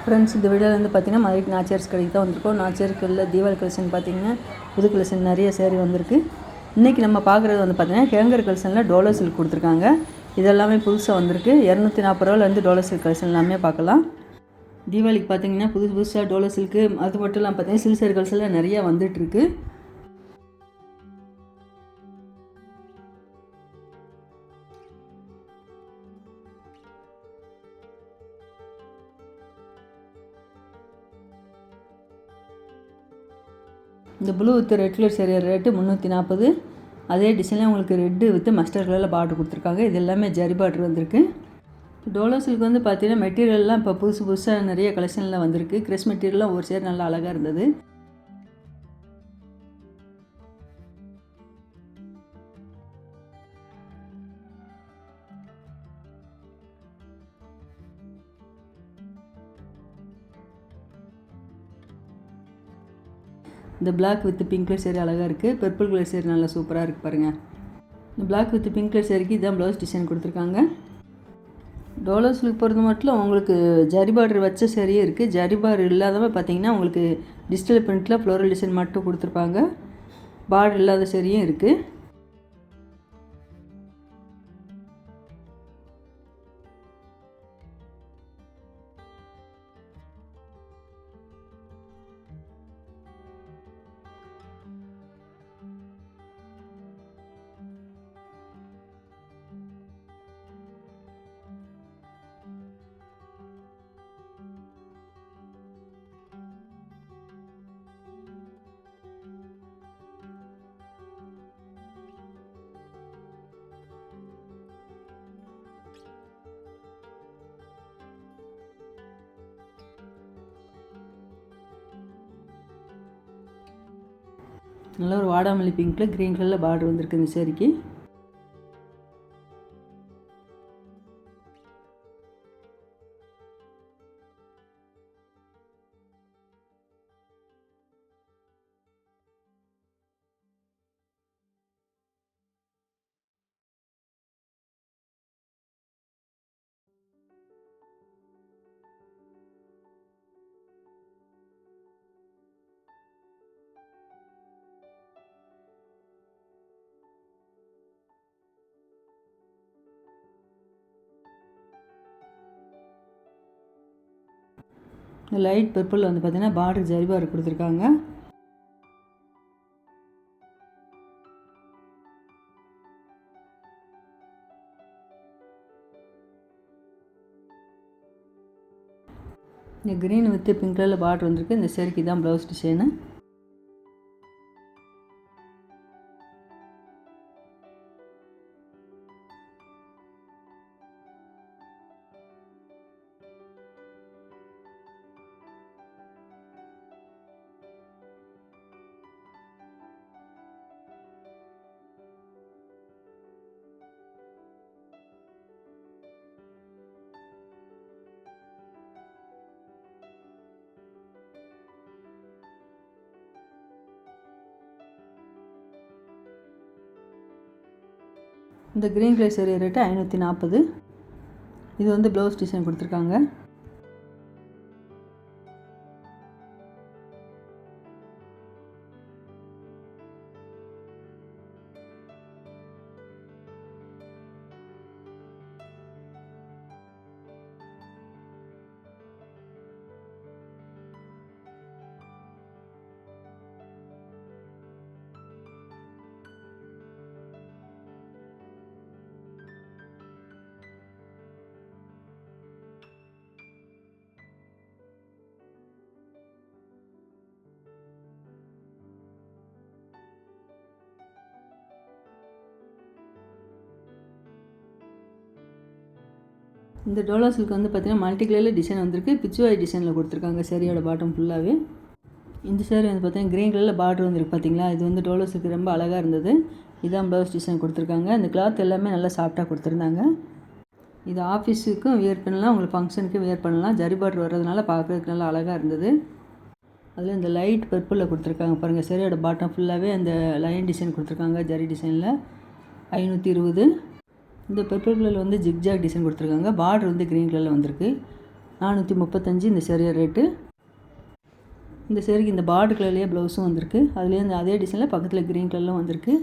Friends, இந்த வீடியோவில் வந்து பார்த்திங்கன்னா மதுரை நாச்சியார்ஸ் கடைக்கு தான் வந்திருக்கோம். நாச்சியார்களில் தீபாவளி கலெக்ஷன் பார்த்திங்கன்னா புது கலெக்ஷன் நிறைய சேரீ வந்திருக்கு. இன்றைக்கி நம்ம பார்க்குறது வந்து பார்த்திங்கன்னா கேங்கர் கலெக்ஷனில் டோலோ சில்க் கொடுத்துருக்காங்க. இதெல்லாமே புதுசாக வந்திருக்கு. 240 ரூபாலேருந்து டோலோ சில்க் கலெக்ஷன் எல்லாமே பார்க்கலாம். தீபாவளிக்கு பார்த்திங்கன்னா புதுசாக டோலோ சில்க்கு, அது மட்டும் இல்லாமல் பார்த்திங்கன்னா சில்க் சேரீ கலெக்ஷனில் நிறையா வந்துட்டுருக்கு. இந்த blue with red colour sari rate 340. அதே டிசைனில் உங்களுக்கு ரெட்டு வித் மஸ்டர்ட் கலரில் பார்டர் கொடுத்துருக்காங்க. இது எல்லாமே ஜரி பார்டர் வந்திருக்கு. டோலோ சில்க் வந்து பார்த்தீங்கன்னா மெட்டீரியல்லாம் இப்போ புதுசாக நிறைய கலெக்ஷனில் வந்திருக்கு. கிரெஸ் மெட்டீரியல்லாம் ஒரு சேர் நல்லா அழகாக இருந்தது. இந்த black with pink colour sari அழகாக இருக்குது. பர்பிள் கலர் சேரீ நல்லா சூப்பராக இருக்குது பாருங்கள். இந்த பிளாக் வித் பிங்க் கலர் சேரீக்கு இதான் ப்ளவுஸ் டிசைன் கொடுத்துருக்காங்க. டோலோ சில்க் பொறுத்த மட்டும் உங்களுக்கு ஜரி பார்டர் வச்ச சேரீயே இருக்குது. ஜரி பார்டர் இல்லாதவங்க பார்த்தீங்கன்னா உங்களுக்கு டிஜிட்டல் பிரிண்டில் ஃப்ளோரல் டிசைன் மட்டும் கொடுத்துருப்பாங்க. பார்டர் இல்லாத சேரீயும் இருக்குது. நல்ல ஒரு வாடாமல்லி பிங்க்கில் க்ரீன் கலரில் பார்டர் வந்திருக்கு இந்த சேரீக்கு. லைட் பர்பிள் வந்து பார்த்திங்கன்னா பார்டர் ஜரி பார்டர் கொடுத்துருக்காங்க. இந்த க்ரீன் வித் பிங்க் கலரில் பார்டர் வந்திருக்கு. இந்த சேரீக்கு தான் ப்ளவுஸ் டிசைனு. இந்த க்ரீன் கலர் சேரீ ரேட்டு 540. இது வந்து ப்ளவுஸ் டிசைன் கொடுத்துருக்காங்க. இந்த டோலோ சில்க் வந்து பார்த்திங்கன்னா மல்டி கலரில் டிசைன் வந்திருக்கு. பிச்சுவாய் டிசைனில் கொடுத்துருக்காங்க சேரீயோட பாட்டம் ஃபுல்லாகவே. இந்த சேரீ வந்து பார்த்திங்கன்னா க்ரீன் கலரில் பார்டர் வந்துருக்கு பார்த்தீங்களா. இது வந்து டோலோ சில்க் ரொம்ப அழகாக இருந்தது. இதான் ப்ளவுஸ் டிசைன் கொடுத்துருக்காங்க. இந்த கிளாத் எல்லாமே நல்லா சாஃப்டாக கொடுத்துருந்தாங்க. இது ஆஃபீஸுக்கும் வியர் பண்ணலாம், உங்களுக்கு ஃபங்க்ஷனுக்கும் வியர் பண்ணலாம். ஜரி பார்டர் வர்றதுனால பார்க்குறதுக்கு நல்லா அழகாக இருந்தது. அதில் இந்த லைட் பர்பிளில் கொடுத்துருக்காங்க பாருங்கள். சேரீயோட பாட்டம் ஃபுல்லாகவே அந்த லைன் டிசைன் கொடுத்துருக்காங்க ஜரி டிசைனில். 520. இந்த பர்பிள் கலரில் வந்து ஜிக்ஜாக் டிசைன் கொடுத்துருக்காங்க. பார்டர் வந்து க்ரீன் கலரில் வந்திருக்கு. 435 இந்த சேரீயோட ரேட்டு. இந்த சேரீக்கு இந்த பார்டர் கலர்லேயே ப்ளவுஸும் வந்திருக்கு. அதுலேயே இந்த அதே டிசைனில் பக்கத்தில் க்ரீன் கலரில் வந்திருக்கு.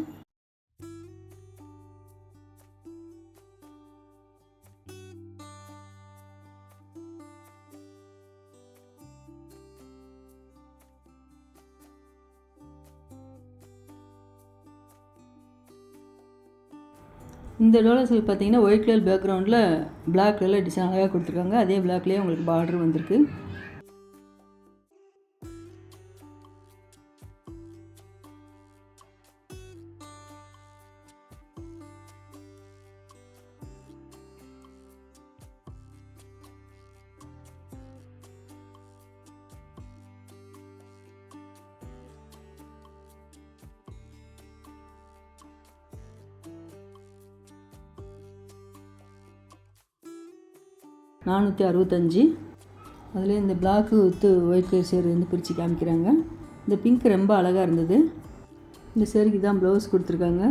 இந்த டோலா சில்க் பார்த்தீங்கன்னா ஒயிட் கலர் பேக்ரவுண்டில் பிளாக் கலரில் டிசைன் அழகாக கொடுத்துருக்காங்க. அதே பிளாக்லேயே உங்களுக்கு பார்டர் வந்திருக்கு. $465. அதில் இந்த black with white colour sari வந்து பிரித்து காமிக்கிறாங்க. இந்த பிங்க் ரொம்ப அழகாக இருந்தது. இந்த சேரீக்கு தான் ப்ளவுஸ் கொடுத்துருக்காங்க.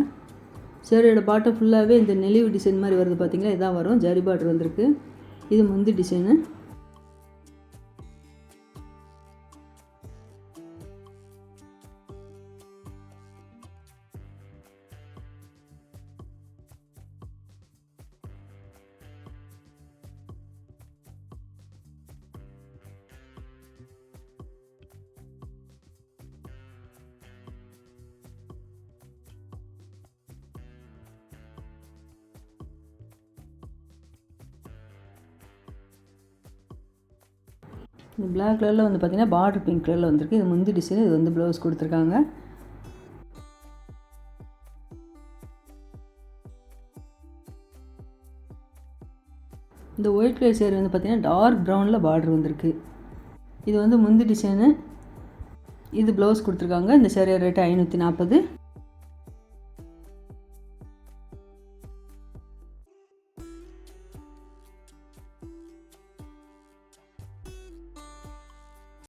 சேரீயோட பாட்டம் ஃபுல்லாகவே இந்த நெளிவு டிசைன் மாதிரி வருது பார்த்திங்களா, இதான் வரும். ஜரி பார்டர் வந்திருக்கு. இது முந்தி டிசைனு. இந்த பிளாக் கலரில் வந்து பார்த்திங்கன்னா பார்டர் பிங்க் கலரில் வந்திருக்கு. இது முந்தி டிசைன். இது வந்து ப்ளவுஸ் கொடுத்துருக்காங்க. இந்த ஒயிட் கலர் சேரீ வந்து பார்த்திங்கன்னா டார்க் ப்ரௌனில் பார்டர் வந்திருக்கு. இது வந்து முந்தி டிசைனு. இது ப்ளவுஸ் கொடுத்துருக்காங்க. இந்த சேரீயோட ரேட்டு $540.